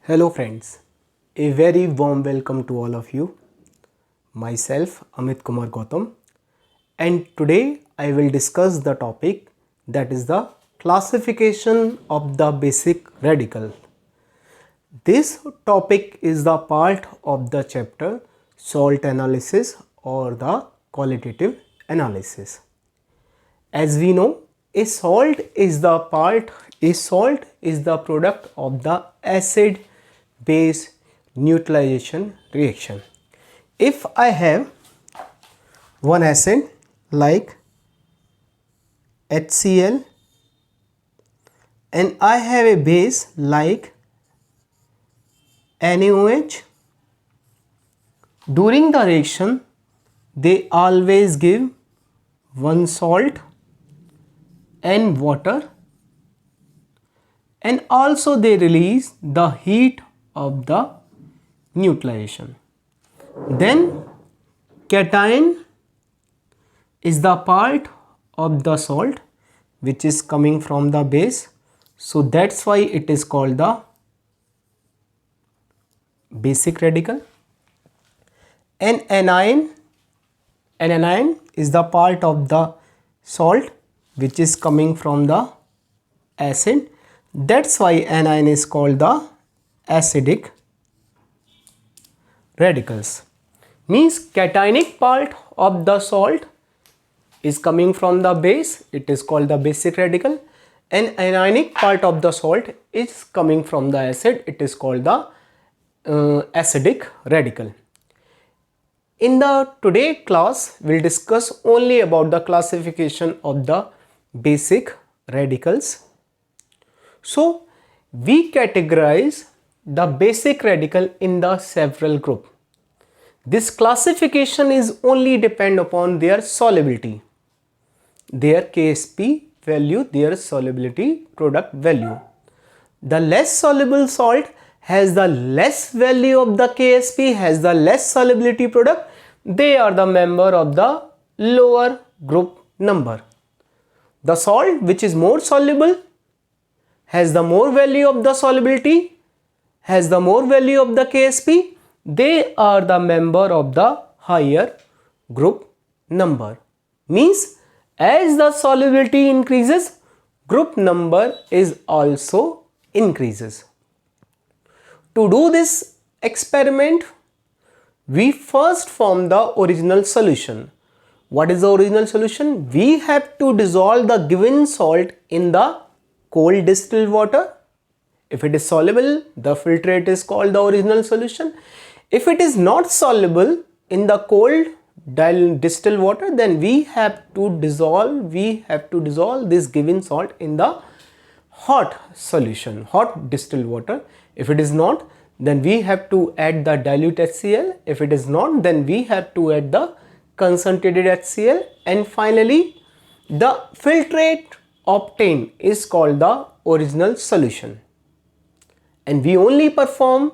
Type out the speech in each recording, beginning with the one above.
Hello friends, a very warm welcome to all of you. Myself Amit Kumar Gautam, and today I will discuss the topic that is the classification of the basic radical. This topic is the part of the chapter salt analysis or the qualitative analysis. As we know, a salt is the product of the acid base neutralization reaction. If I have one acid like HCl and I have a base like NaOH, during the reaction they always give one salt and water, and also they release the heat of the neutralization. Then cation is the part of the salt which is coming from the base, so that's why it is called the basic radical. And anion is the part of the salt which is coming from the acid, that's why anion is called the acidic radicals. Means cationic part of the salt is coming from the base, it is called the basic radical, and anionic part of the salt is coming from the acid, it is called the acidic radical. In the today class, we'll discuss only about the classification of the basic radicals. So we categorize the basic radical in the several group. This classification is only depend upon their solubility, their Ksp value, their solubility product value. The less soluble salt has the less value of the Ksp, has the less solubility product, they are the member of the lower group number. The salt which is more soluble has the more value of the solubility, has the more value of the Ksp, they are the member of the higher group number. Means as the solubility increases, group number is also increases. To do this experiment, we first form the original solution. What is the original solution? We have to dissolve the given salt in the cold distilled water. If it is soluble, the filtrate is called the original solution. If it is not soluble in the cold distilled water, then we have to dissolve this given salt in the hot solution, hot distilled water. If it is not, then we have to add the dilute HCl. If it is not, then we have to add the concentrated HCl, and finally the filtrate obtained is called the original solution. And we only perform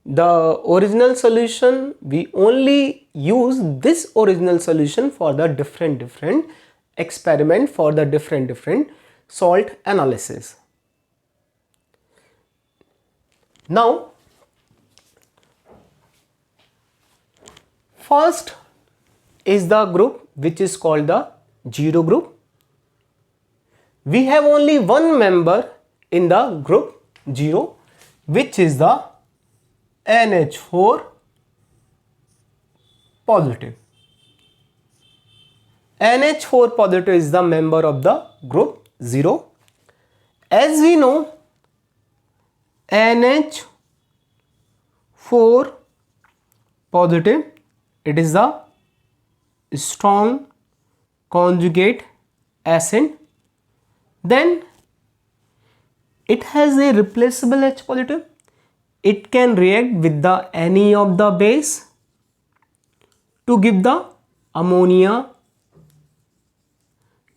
the original solution, we only use this original solution for the different experiment, for the different salt analysis. Now first is the group which is called the zero group. We have only one member in the group 0, which is the NH4 positive. NH4 positive is the member of the group 0. As we know, NH4 positive, it is the strong conjugate acid. Then it has a replaceable H positive. It can react with the any of the base to give the ammonia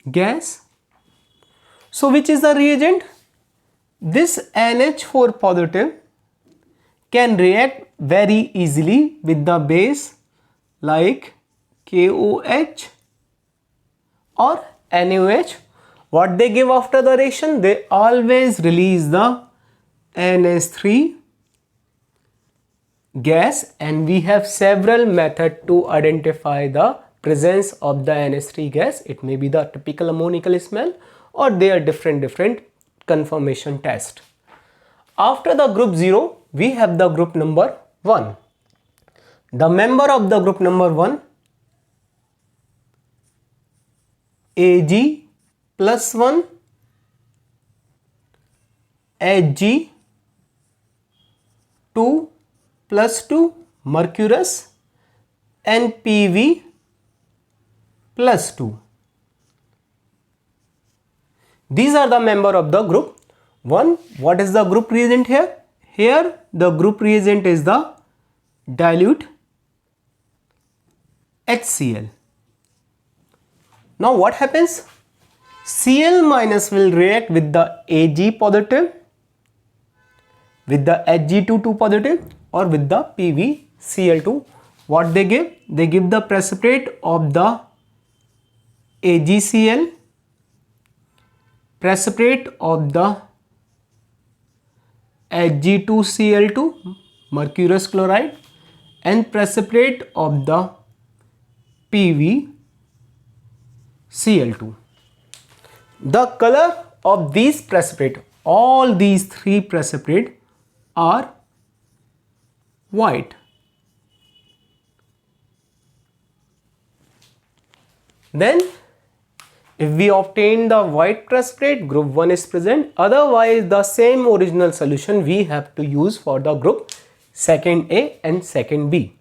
gas. So which is the reagent? This NH4 positive can react very easily with the base like KOH or NaOH. What they give after the reaction? They always release the NH3 gas, and we have several methods to identify the presence of the NH3 gas. It may be the typical ammonical smell, or they are different conformation test. After the group 0, we have the group number 1. The member of the group number 1, Ag plus 1, Hg 2 plus 2, mercurous, and Pv plus 2. These are the member of the group 1. What is the group reagent here? Here the group reagent is the dilute HCl. Now what happens? Cl minus will react with the Ag positive, with the Hg2 positive, or with the PbCl2. What they give? They give the precipitate of the AgCl, precipitate of the Hg2Cl2, mercurous chloride, and precipitate of the PbCl2. The color of these precipitate, all these three precipitate, are white. Then if we obtain the white precipitate, group 1 is present. Otherwise the same original solution we have to use for the group 2A and 2B.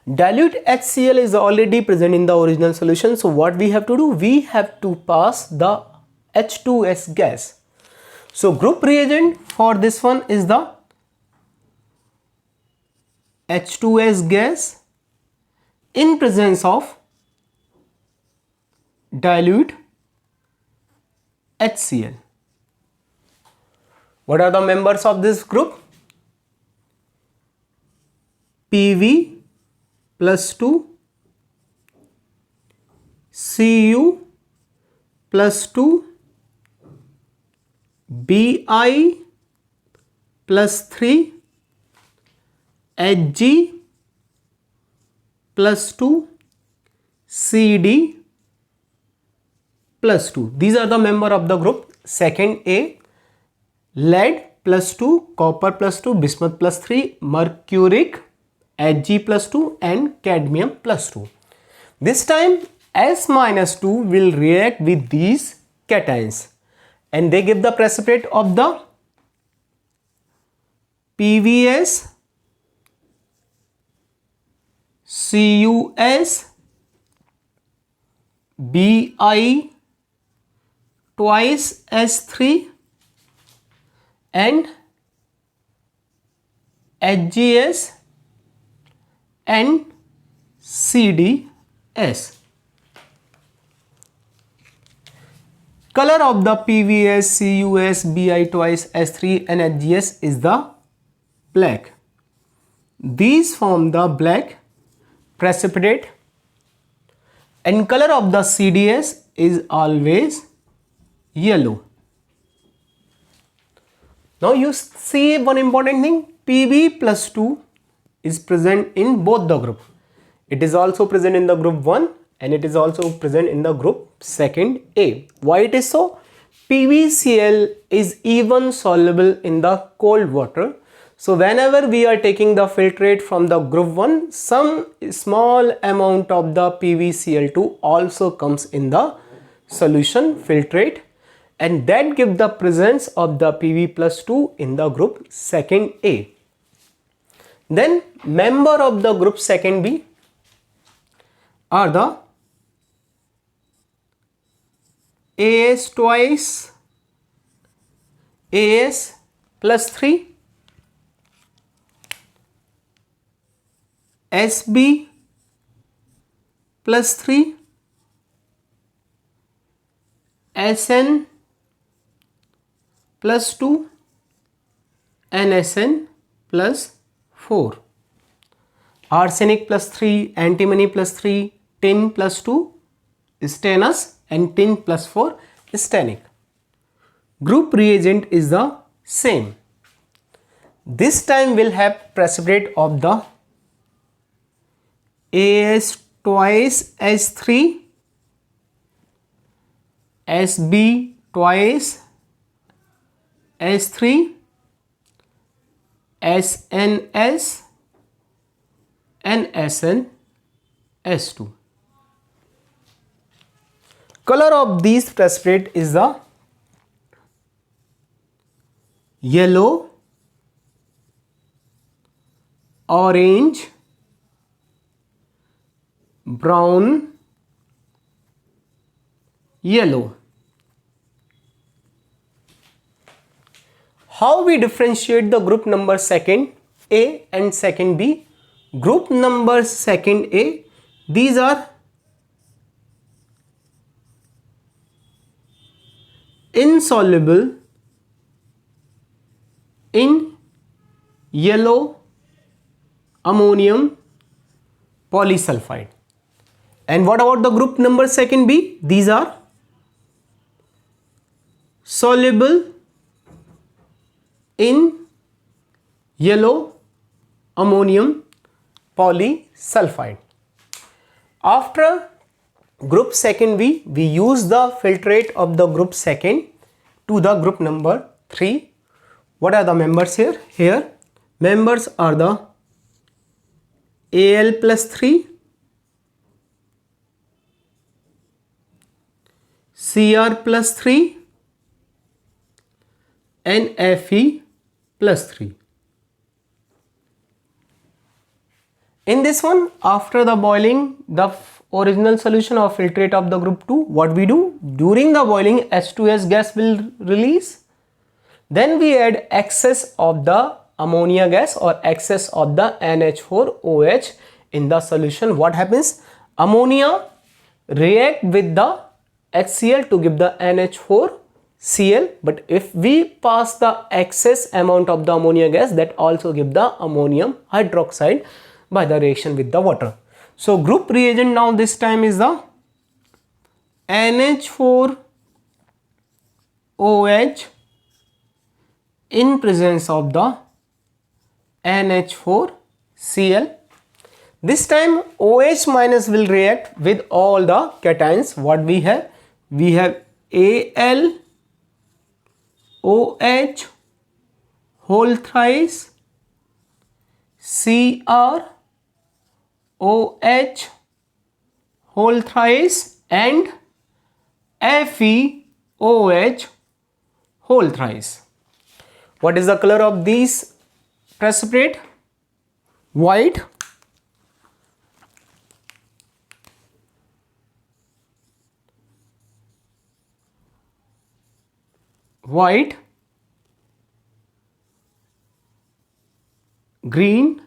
Dilute HCl is already present in the original solution. So what we have to do? We have to pass the H2S gas. So group reagent for this one is the H2S gas in presence of dilute HCl. What are the members of this group? Pv plus 2, Cu plus 2, Bi plus 3, Hg plus 2, Cd plus 2. These are the member of the group 2A. Lead plus 2, copper plus 2, bismuth plus 3, mercuric, Hg plus 2, and cadmium plus 2. This time S minus 2 will react with these cations, and they give the precipitate of the PVS, CuS, Bi twice S3, and HGS and CDS. Color of the PVS, CuS, Bi twice S3 and HGS is the black. These form the black precipitate, and color of the CDS is always yellow. Now you see one important thing, Pb plus 2 is present in both the group. It is also present in the group 1 and it is also present in the group 2A. Why it is so? PbCl is even soluble in the cold water. So whenever we are taking the filtrate from the group 1, some small amount of the PbCl2 also comes in the solution filtrate, and that gives the presence of the Pb plus 2 in the group 2A. Then member of the group 2B are the As twice As plus 3, Sb plus 3, Sn plus 2, and Sn plus 4. Arsenic plus 3, antimony plus 3, tin plus 2, stannous, and tin plus 4, stannic. Group reagent is the same. This time we'll have precipitate of the As twice H3, Sb twice H3, SNS and SnS2. Color of these precipitate is the yellow, orange, brown, yellow. How we differentiate the group number second A and second B? Group number second A, these are insoluble in yellow ammonium polysulfide. And what about the group number second B? These are soluble in yellow ammonium polysulfide. After group second B, we use the filtrate of the group second to the group number 3. What are the members here? Here members are the Al plus 3, Cr plus 3 and Fe plus 3. In this one, after the boiling the original solution or filtrate of the group 2, what we do? During the boiling H2S gas will release. Then we add excess of the ammonia gas or excess of the NH4OH in the solution. What happens? Ammonia react with the HCl to give the NH4Cl, but if we pass the excess amount of the ammonia gas, that also give the ammonium hydroxide by the reaction with the water. So group reagent now this time is the NH4OH in presence of the NH4Cl. This time OH minus will react with all the cations. What we have? We have Al, OH whole thrice, Cr, OH whole thrice and FeOH whole thrice. What is the color of these precipitate? White. White, green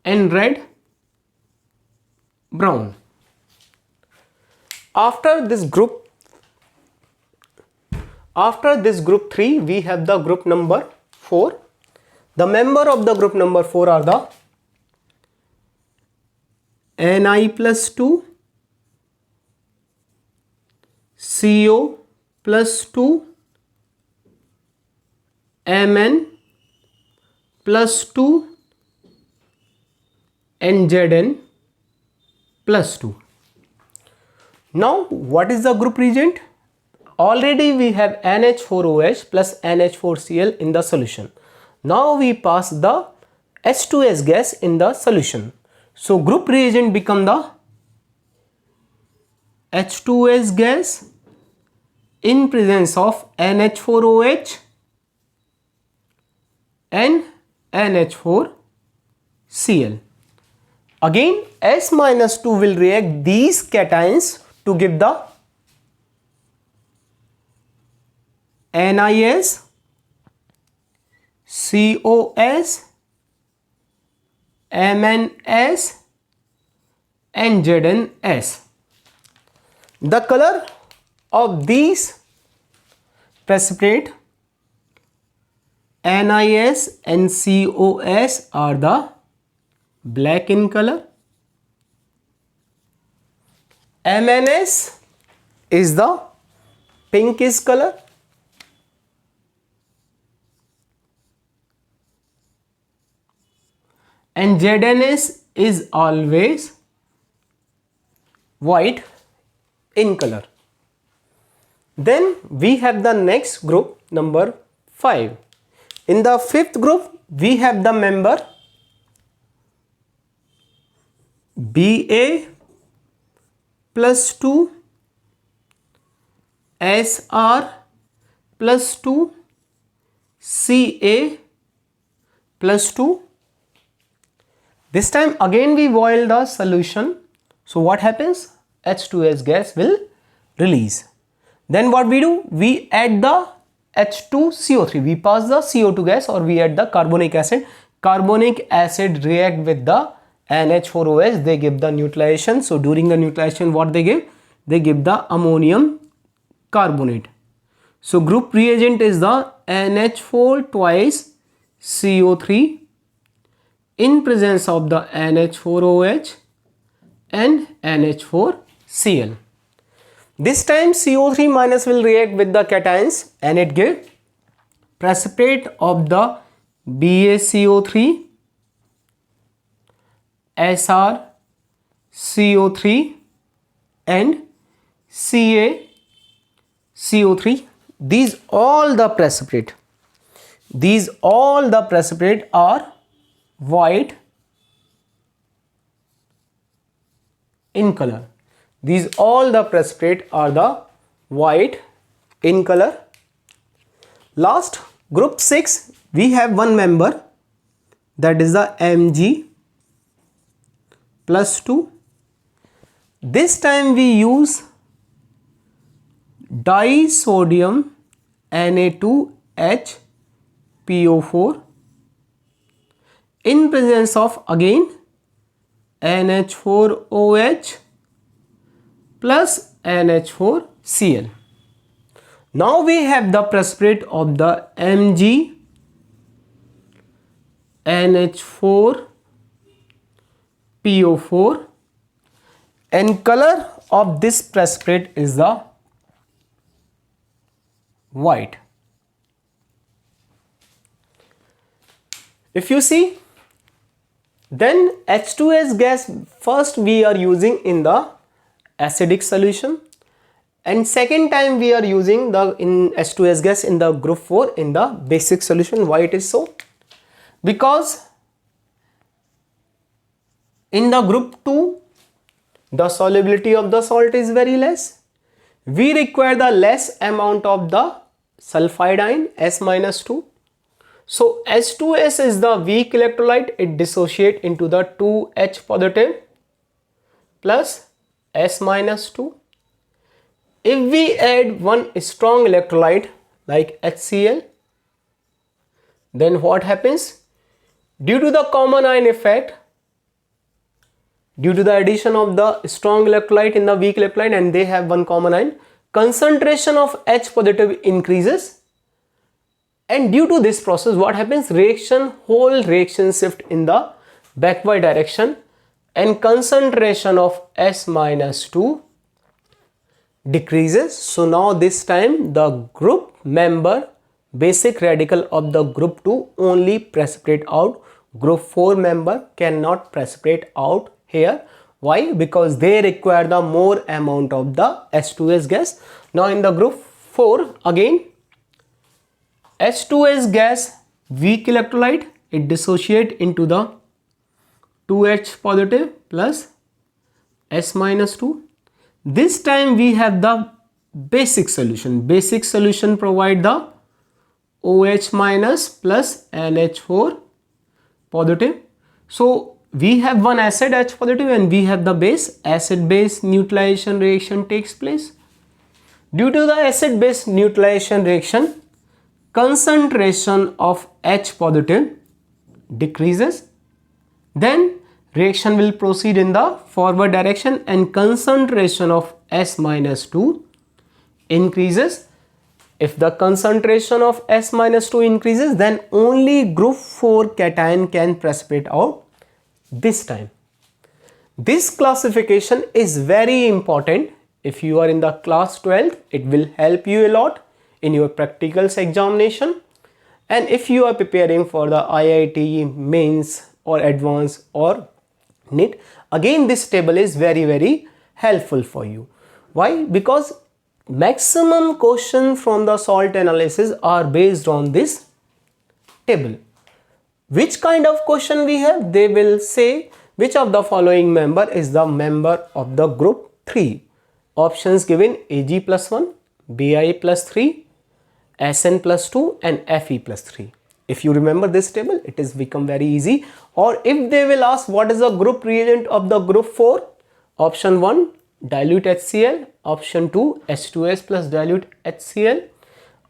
and red, brown. After this group 3, we have the group number 4. The member of the group number 4 are the Ni plus 2, Co plus 2, Mn plus 2 and Zn plus 2. Now what is the group reagent? Already we have NH4OH plus NH4Cl in the solution. Now we pass the H2S gas in the solution. So group reagent become the H2S gas in presence of NH4OH and NH4Cl. Again S minus 2 will react these cations to give the NiS, COS, MnS and ZnS. The color of these precipitate NiS and COS are the black in color. MnS is the pinkish color. and ZnS is always white in color. Then we have the next group, number 5. In the fifth group, we have the member Ba plus 2, Sr plus 2, Ca plus 2. This time again we boil the solution. So what happens? H2S gas will release. Then what we do? We add the H2CO3. We pass the CO2 gas, or we add the carbonic acid. Carbonic acid react with the NH4OH. They give the neutralization. So during the neutralization, what they give? They give the ammonium carbonate. So group reagent is the NH4 twice CO3 in presence of the NH4OH and NH4Cl. This time CO3 minus will react with the cations and it give precipitate of the BaCO3, SrCO3 and CaCO3. These all the precipitate are white in color. These all the precipitate are the white in color. Last, group 6, we have one member, that is the Mg plus 2. This time we use disodium Na2HPO4 in presence of again NH4OH plus NH4Cl. Now we have the precipitate of the Mg NH4PO4 and color of this precipitate is the white. If you see, then H2S gas first we are using in the acidic solution, and second time we are using the in H2S gas in the group 4 in the basic solution. Why it is so? Because in the group 2 the solubility of the salt is very less. We require the less amount of the sulfide ion S-2. So H2S is the weak electrolyte. It dissociate into the 2H positive plus S-2. If we add one strong electrolyte like HCl, then what happens? Due to the common ion effect, due to the addition of the strong electrolyte in the weak electrolyte and they have one common ion, concentration of H positive increases, and due to this process what happens? Whole reaction shift in the backward direction and concentration of S-2 decreases. So now this time the group member basic radical of the group 2 only precipitate out. Group 4 member cannot precipitate out here. Why? Because they require the more amount of the H2S gas. Now in the group 4 again H2S gas weak electrolyte, it dissociate into the 2H positive plus S-2. This time we have the basic solution. Basic solution provide the OH minus plus NH4 positive. So we have one acid H positive and we have the base. Acid base neutralization reaction takes place. Due to the acid base neutralization reaction, concentration of H positive decreases. Then reaction will proceed in the forward direction and concentration of S-2 increases. If the concentration of S-2 increases, then only group 4 cation can precipitate out this time. This classification is very important. If you are in the class 12, it will help you a lot in your practicals examination. And if you are preparing for the IIT mains or advanced or NEET, again this table is very helpful for you. Why? Because maximum questions from the salt analysis are based on this table. Which kind of question we have? They will say which of the following member is the member of the group 3. Options given: Ag plus 1, Bi plus 3, Sn plus 2 and Fe plus 3. If you remember this table, it is become very easy. Or if they will ask what is the group reagent of the group 4, option 1 dilute HCl, option 2 H2S plus dilute HCl,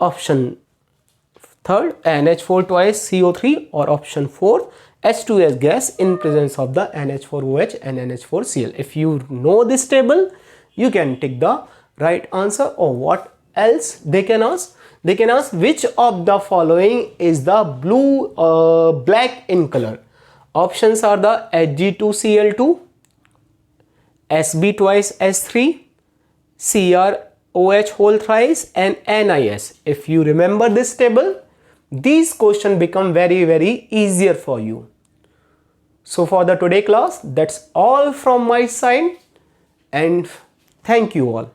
option third NH4 twice CO3, or option 4 H2S gas in presence of the NH4OH and NH4Cl. If you know this table, you can take the right answer. Or what else they can ask? They can ask which of the following is the blue black in color. Options are the Hg2Cl2, Sb twice S3, CrOH whole thrice and NiS. If you remember this table, these questions become very easier for you. So for the today class, that's all from my side, and thank you all.